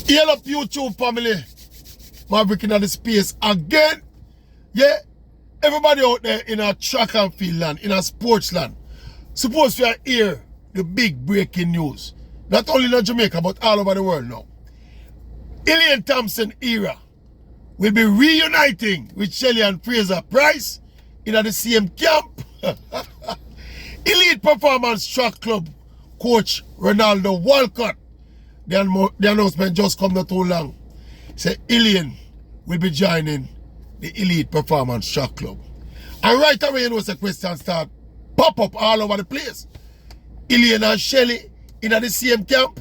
Hail up YouTube family. Maverick in the space again. Yeah. Everybody out there in a track and field land, in a sports land, supposed to hear the big breaking news. Not only in Jamaica, but all over the world now. Elaine Thompson-Herah will be reuniting with Shelly and FRASER-PRYCE in the same camp. Elite Performance Track Club coach Ronaldo Walcot. The announcement just come not too long. Say Elaine will be joining the Elite Performance Track Club. And right away, you know, the questions start pop up all over the place. Elaine and Shelly in the same camp.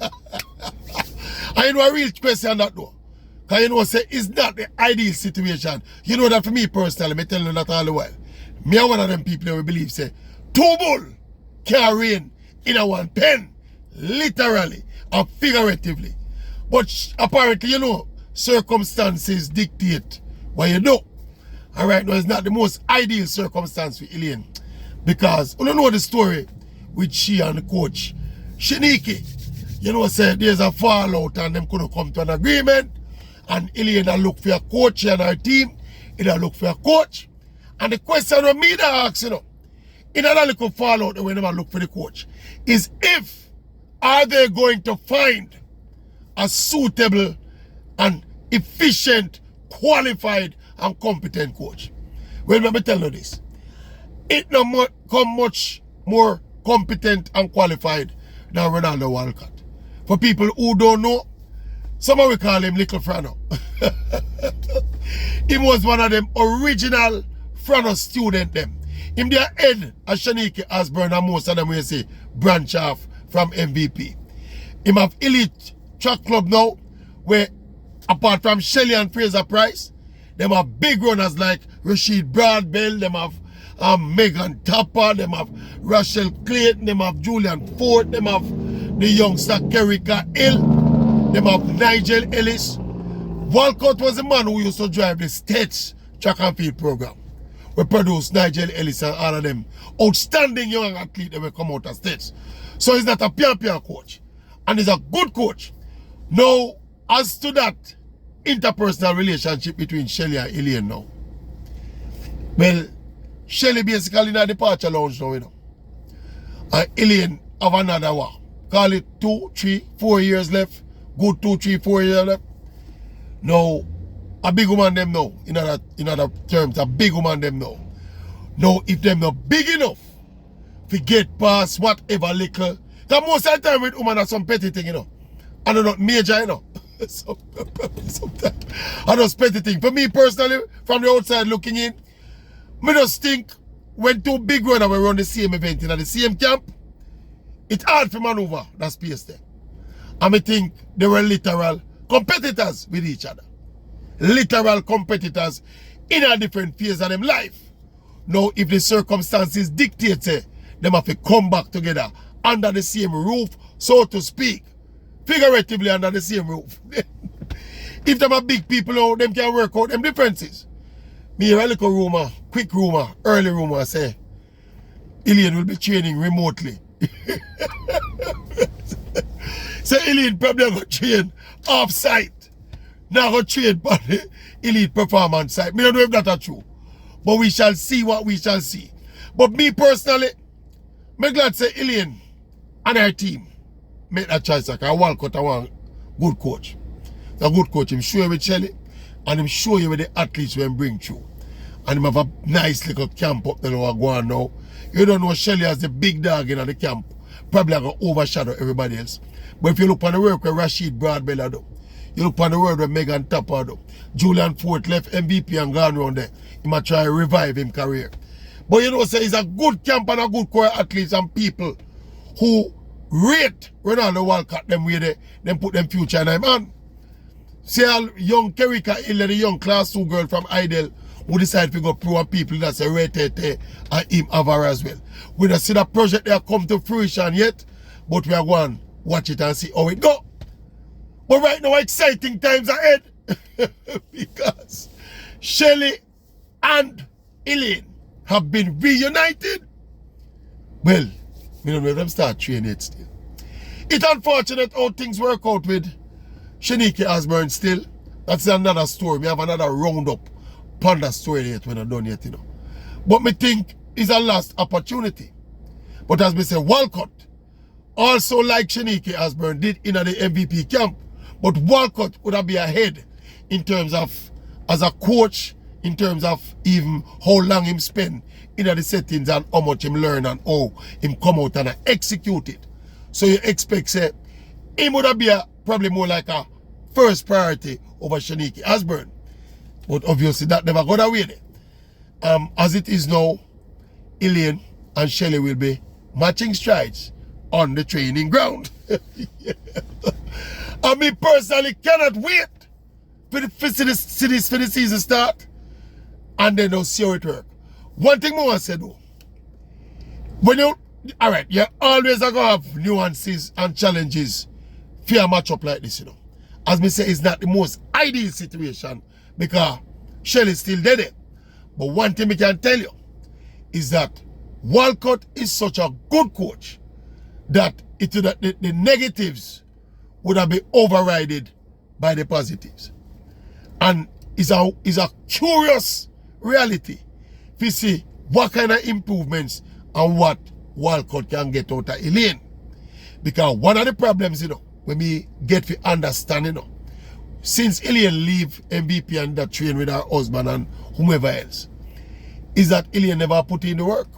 And you know a real question that though. Because you know, say it's not the ideal situation. You know that for me personally, I tell you that all the while. Me are one of them people who believe say, two bull can reign in a one pen. Literally and figuratively. But apparently, you know, circumstances dictate what you do. And right now, it's not the most ideal circumstance for Elaine. Because, you don't know the story with she and the coach, Shiniki. You know, say there's a fallout and them couldn't come to an agreement. And Elaine look for a coach and her team. It look for a coach. And the question of me that asks, you know, in a little fallout when they look for the coach, is if are they going to find a suitable and efficient, qualified and competent coach? Well, let me tell you this. It no come much more competent and qualified than Ronaldo Walcot. For people who don't know, some will call him Little Frano. He was one of them original Frano student them. Him their head as Shaniki Asburn and most of them will say branch off from MVP. Him have Elite Track Club now, where apart from Shelly and FRASER-PRYCE, them have big runners like Rashid Broadbell, them have Megan Tapper, them have Rachel Clayton, them have Julian Ford, them have the youngster Kerrika Hill, them have Nigel Ellis. Walcott was the man who used to drive the States track and field program. We produced Nigel Ellis and all of them outstanding young athletes that will come out of States. So he's not a pian coach. And he's a good coach. Now, as to that interpersonal relationship between Shelly and Elaine now. Well, Shelly basically in a departure lounge now, you know. And Elaine have another one. Call it 2, 3, 4 years left. Good 2, 3, 4 years left. Now, a big woman them now. In other terms, a big woman them now. Now, if them not big enough to get past whatever little. Because most of the time with women are some petty thing, you know. And they're not major, you know. Sometimes I just petty thing. For me personally, from the outside looking in, I just think when two big runners will run the same event in the same camp, it's hard to maneuver that space there. And I think they were literal competitors with each other. Literal competitors in a different phase of them life. Now, if the circumstances dictate, them have to come back together under the same roof, so to speak. Figuratively under the same roof. If them are big people now, them can work out them differences. Me hear a little rumor, quick rumor, early rumor say, Elaine will be training remotely. So Elaine probably going to train off-site. Now going to train by the Elite Performance site. I don't know if that's true. But we shall see what we shall see. But me personally, I'm glad to say Elaine and her team make that choice. Like I Walcott one good coach. A good coach. I'm sure with Shelly. And I'm sure you with the athletes when bring through. And him have a nice little camp up there go on now. You don't know Shelly as the big dog in the camp. Probably going to overshadow everybody else. But if you look on the work where Rashid Broadbell do, you look on the work where Megan Tapper do, Julian Ford left MVP and gone around there. He might try to revive his career. But you know, say it's a good camp and a good core athletes and people who rate Ronaldo Walcot them way they them put them future in him. And see all young Kerrika Hill, the young class 2 girl from Idle who decide to go pro and people that's a rated and him have her as well. We don't see that project they have come to fruition yet, but we are going to watch it and see how it go. But right now exciting times ahead because Shelly and Elaine have been reunited. Well, we don't know if them start training it still. It's unfortunate how things work out with Shanique Osborne still. That's another story. We have another roundup upon that story yet when I'm done yet, you know. But me think it's a lost opportunity. But as we say, Walcot, also like Shanique Osborne did in the MVP camp, but Walcot would have been ahead in terms of, as a coach, in terms of even how long him spend in the settings and how much him learn and how him come out and execute it. So you expect, say, him would have been probably more like a first priority over Shanique Osborne. But obviously that never got away there. As it is now, Elaine and Shelly will be matching strides on the training ground. I me personally cannot wait for the season start and then they'll see how it works. One thing more I said though, when you, alright, you're always going to have nuances and challenges for a matchup like this, you know. As me say, it's not the most ideal situation because Shelly's still dead. But one thing we can tell you is that Walcott is such a good coach that the negatives would have been overridden by the positives. And it's a curious reality to see what kind of improvements and what Walcott can get out of Elaine. Because one of the problems, you know, when we get to understand, you know, since Elaine leave MVP and that train with her husband and whomever else, is that Elaine never put in the work.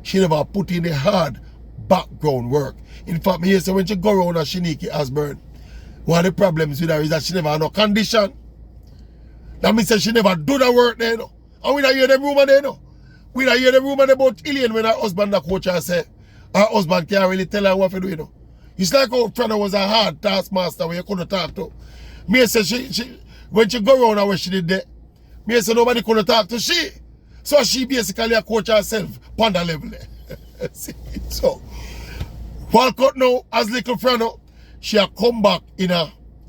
She never put in the hard background work. In fact, me hear say when she go around as Shanique Osborne, one of the problems with her is that she never had no condition. That means that she never do the work there, you know. And we don't hear them rumor there, you know. We don't hear the rumor about Elaine when her husband the coach and say her husband can't really tell her what to do, you know. It's like how Frana was a hard taskmaster where you couldn't talk to. Me say she when she go around and what she did there, me say nobody couldn't talk to she. So she basically a coach herself on the level there. So Walcott now as little Frano, she a come back in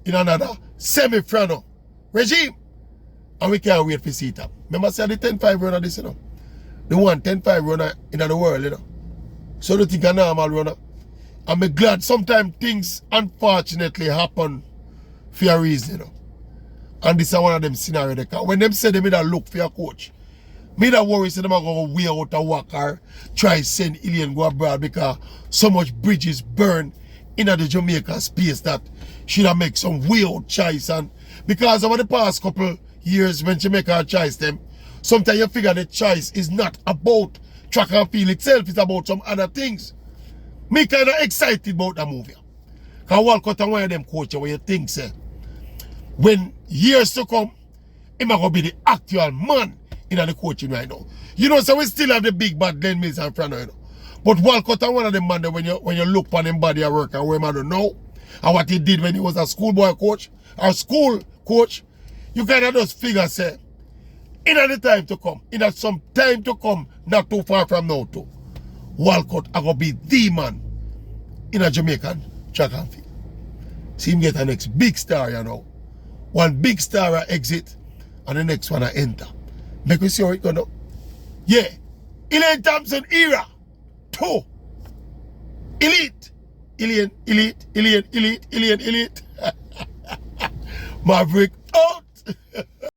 another semi-Frano regime. And we can't wait to see it up. Remember say the 10-5 runner this, you know. The one 10-5 runner in the world, you know. So don't think a normal runner. I'm glad sometimes things unfortunately happen for a reason, you know. And this is one of them scenarios. When them say they made a look for a coach, me that worry say them are going to wear out a walk or try send Elaine go abroad because so much bridges burn in the Jamaica space that should have make some weird choice. And because over the past couple years when she make her choice them, sometimes you figure the choice is not about track and field itself, it's about some other things. Me kind of excited about the movie. Because Walcott and one of them coaches where you think say, when years to come, he's going to be the actual man in the coaching right now. You know, so we still have the big bad Glenn Mills and Frano, you know. But Walcott and one of them man when you look upon him body at work and where man don't know, and what he did when he was a schoolboy coach, or school coach, you kind of just figure say, in the time to come, in some time to come, not too far from now too, Walcott are going to be the man in a Jamaican track and field. See him get the next big star, you know. One big star exit and the next one enter. Make we see how it gonna. Yeah. Elaine Thompson-Herah. 2. Elite. Elite. Maverick out.